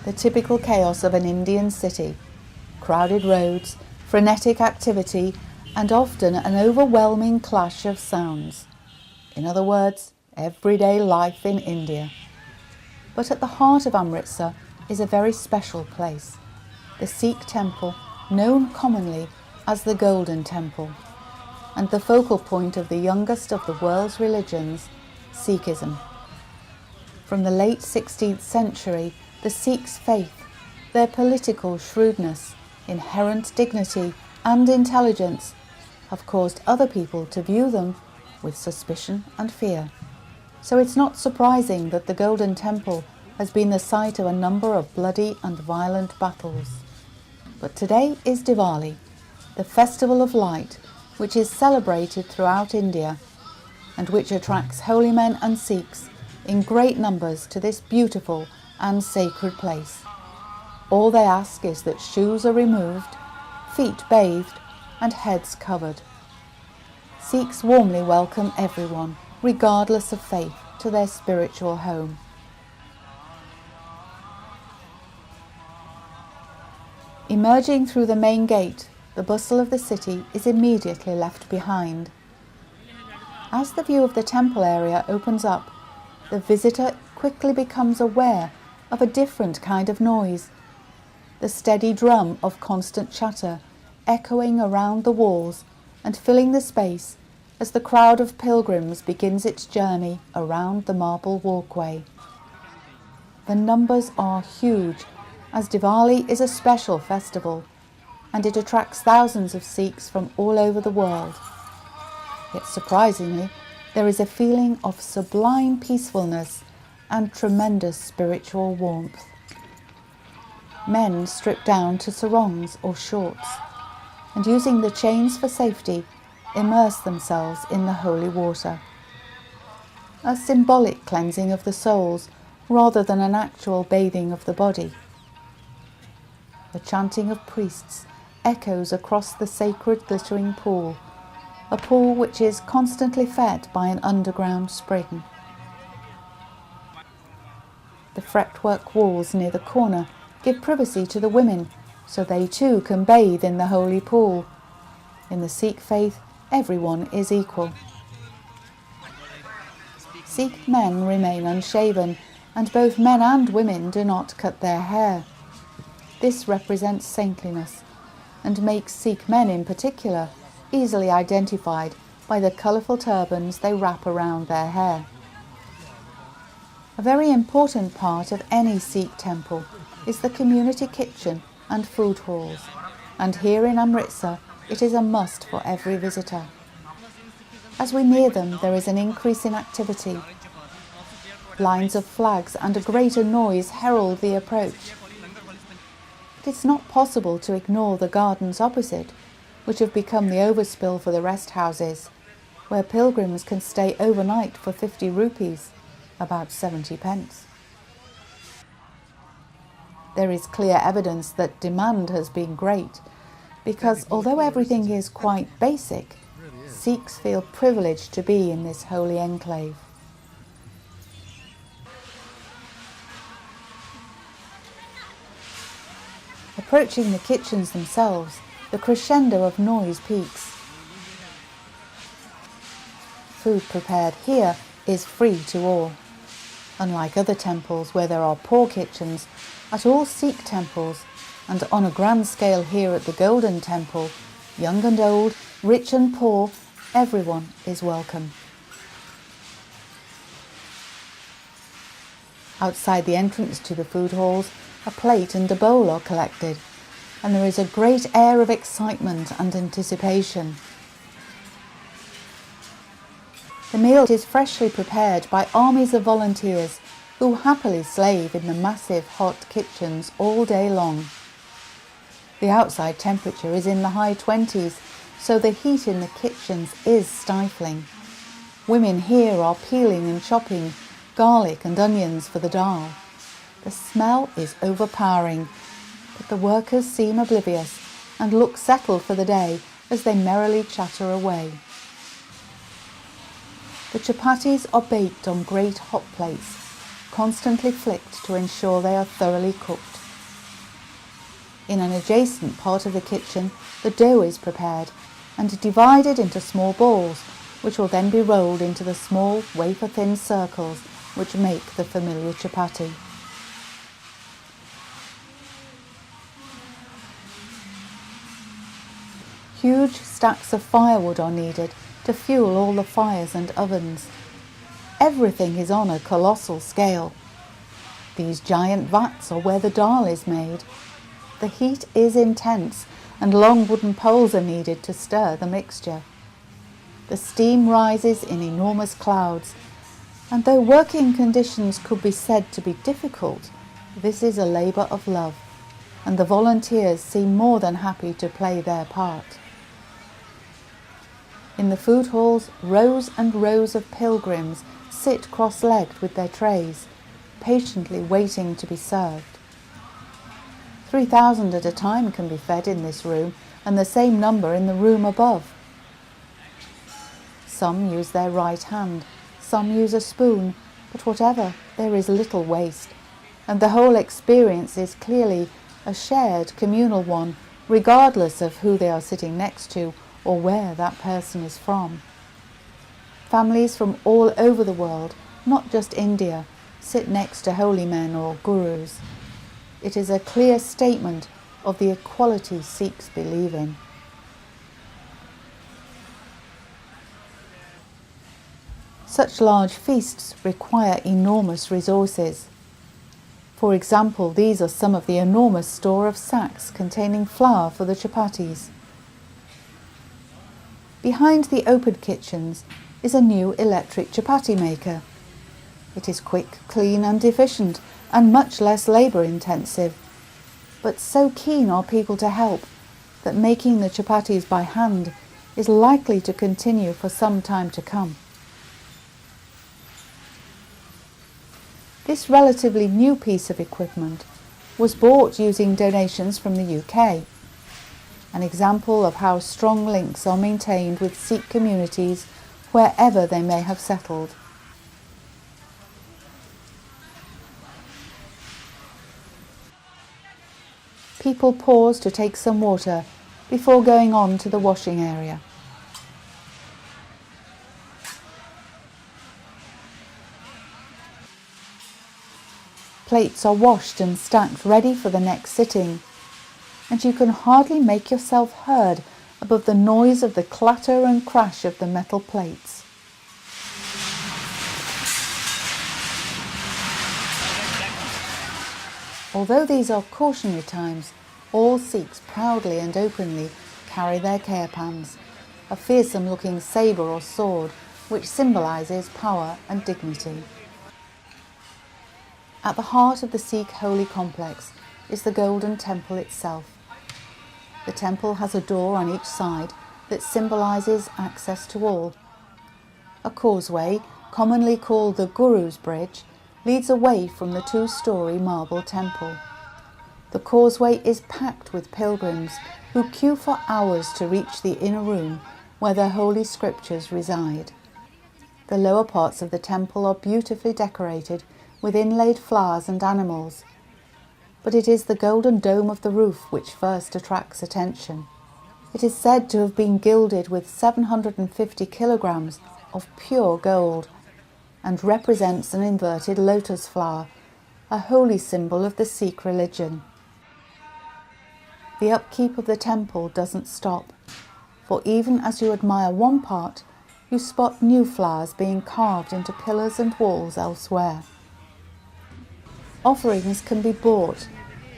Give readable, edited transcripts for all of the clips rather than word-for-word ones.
the typical chaos of an Indian city, crowded roads, frenetic activity, and often an overwhelming clash of sounds. In other words, everyday life in India. But at the heart of Amritsar is a very special place, the Sikh Temple, known commonly as the Golden Temple, and the focal point of the youngest of the world's religions, Sikhism. From the late 16th century, the Sikhs' faith, their political shrewdness, inherent dignity and intelligence have caused other people to view them with suspicion and fear. So it's not surprising that the Golden Temple has been the site of a number of bloody and violent battles. But today is Diwali, the festival of light, which is celebrated throughout India and which attracts holy men and Sikhs in great numbers to this beautiful and sacred place. All they ask is that shoes are removed, feet bathed, and heads covered. Sikhs warmly welcome everyone, regardless of faith, to their spiritual home. Emerging through the main gate, the bustle of the city is immediately left behind. As the view of the temple area opens up, the visitor quickly becomes aware of a different kind of noise, the steady drum of constant chatter echoing around the walls and filling the space as the crowd of pilgrims begins its journey around the marble walkway. The numbers are huge, as Diwali is a special festival, and it attracts thousands of Sikhs from all over the world. Yet surprisingly, there is a feeling of sublime peacefulness and tremendous spiritual warmth. Men strip down to sarongs or shorts, and using the chains for safety, immerse themselves in the holy water. A symbolic cleansing of the souls rather than an actual bathing of the body. The chanting of priests echoes across the sacred glittering pool, a pool which is constantly fed by an underground spring. The fretwork walls near the corner give privacy to the women, so they too can bathe in the holy pool. In the Sikh faith, everyone is equal. Sikh men remain unshaven, and both men and women do not cut their hair. This represents saintliness, and makes Sikh men in particular easily identified by the colourful turbans they wrap around their hair. A very important part of any Sikh temple is the community kitchen and food halls, and here in Amritsar it is a must for every visitor. As we near them, there is an increase in activity. Lines of flags and a greater noise herald the approach. It's not possible to ignore the gardens opposite, which have become the overspill for the rest houses, where pilgrims can stay overnight for 50 rupees, about 70 pence. There is clear evidence that demand has been great, because although everything is quite basic, Sikhs feel privileged to be in this holy enclave. Approaching the kitchens themselves, the crescendo of noise peaks. Food prepared here is free to all. Unlike other temples where there are poor kitchens, at all Sikh temples, and on a grand scale here at the Golden Temple, young and old, rich and poor, everyone is welcome. Outside the entrance to the food halls, a plate and a bowl are collected, and there is a great air of excitement and anticipation. The meal is freshly prepared by armies of volunteers who happily slave in the massive hot kitchens all day long. The outside temperature is in the high 20s, so the heat in the kitchens is stifling. Women here are peeling and chopping garlic and onions for the dal. The smell is overpowering, but the workers seem oblivious and look settled for the day as they merrily chatter away. The chapatis are baked on great hot plates, constantly flicked to ensure they are thoroughly cooked. In an adjacent part of the kitchen, the dough is prepared and divided into small balls, which will then be rolled into the small wafer-thin circles which make the familiar chapati. Huge stacks of firewood are needed to fuel all the fires and ovens. Everything is on a colossal scale. These giant vats are where the dal is made. The heat is intense and long wooden poles are needed to stir the mixture. The steam rises in enormous clouds, and though working conditions could be said to be difficult, this is a labour of love, and the volunteers seem more than happy to play their part. In the food halls, rows and rows of pilgrims sit cross-legged with their trays, patiently waiting to be served. 3,000 at a time can be fed in this room, and the same number in the room above. Some use their right hand, some use a spoon, but whatever, there is little waste, and the whole experience is clearly a shared communal one, regardless of who they are sitting next to or where that person is from. Families from all over the world, not just India, sit next to holy men or gurus. It is a clear statement of the equality Sikhs believe in. Such large feasts require enormous resources. For example, these are some of the enormous store of sacks containing flour for the chapatis. Behind the open kitchens is a new electric chapati maker. It is quick, clean and efficient, and much less labour-intensive. But so keen are people to help that making the chapatis by hand is likely to continue for some time to come. This relatively new piece of equipment was bought using donations from the UK, an example of how strong links are maintained with Sikh communities wherever they may have settled. People pause to take some water before going on to the washing area. Plates are washed and stacked ready for the next sitting, and you can hardly make yourself heard above the noise of the clatter and crash of the metal plates. Although these are cautionary times, all Sikhs proudly and openly carry their care pans, a fearsome-looking sabre or sword which symbolises power and dignity. At the heart of the Sikh holy complex is the Golden Temple itself. The temple has a door on each side that symbolises access to all. A causeway, commonly called the Guru's Bridge, leads away from the two-storey marble temple. The causeway is packed with pilgrims who queue for hours to reach the inner room where the holy scriptures reside. The lower parts of the temple are beautifully decorated with inlaid flowers and animals, but it is the golden dome of the roof which first attracts attention. It is said to have been gilded with 750 kilograms of pure gold and represents an inverted lotus flower, a holy symbol of the Sikh religion. The upkeep of the temple doesn't stop, for even as you admire one part, you spot new flowers being carved into pillars and walls elsewhere. Offerings can be bought,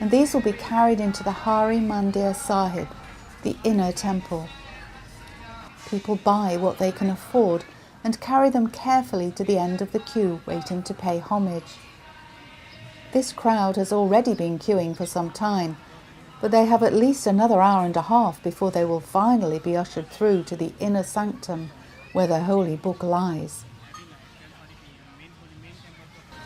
and these will be carried into the Hari Mandir Sahib, the inner temple. People buy what they can afford and carry them carefully to the end of the queue waiting to pay homage. This crowd has already been queuing for some time, but they have at least another hour and a half before they will finally be ushered through to the inner sanctum where the holy book lies.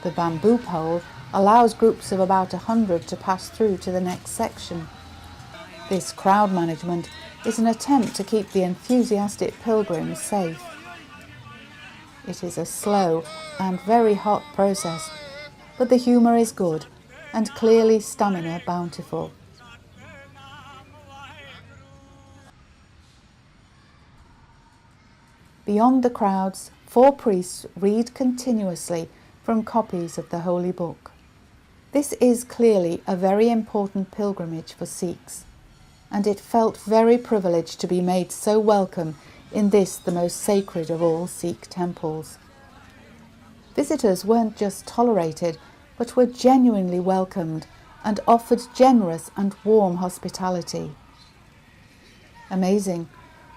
The bamboo pole allows groups of about 100 to pass through to the next section. This crowd management is an attempt to keep the enthusiastic pilgrims safe. It is a slow and very hot process, but the humour is good and clearly stamina bountiful. Beyond the crowds, 4 priests read continuously from copies of the Holy Book. This is clearly a very important pilgrimage for Sikhs, and it felt very privileged to be made so welcome in this, the most sacred of all Sikh temples. Visitors weren't just tolerated, but were genuinely welcomed and offered generous and warm hospitality. Amazing,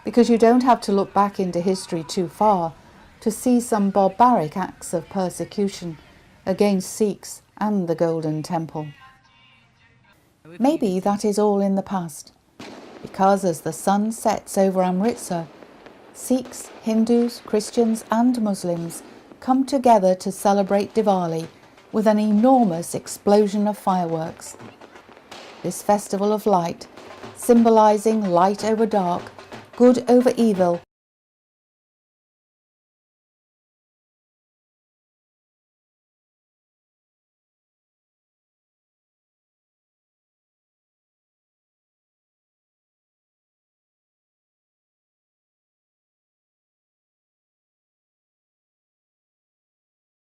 because you don't have to look back into history too far to see some barbaric acts of persecution against Sikhs and the Golden Temple. Maybe that is all in the past, because as the sun sets over Amritsar, Sikhs, Hindus, Christians and Muslims come together to celebrate Diwali with an enormous explosion of fireworks. This festival of light, symbolising light over dark, good over evil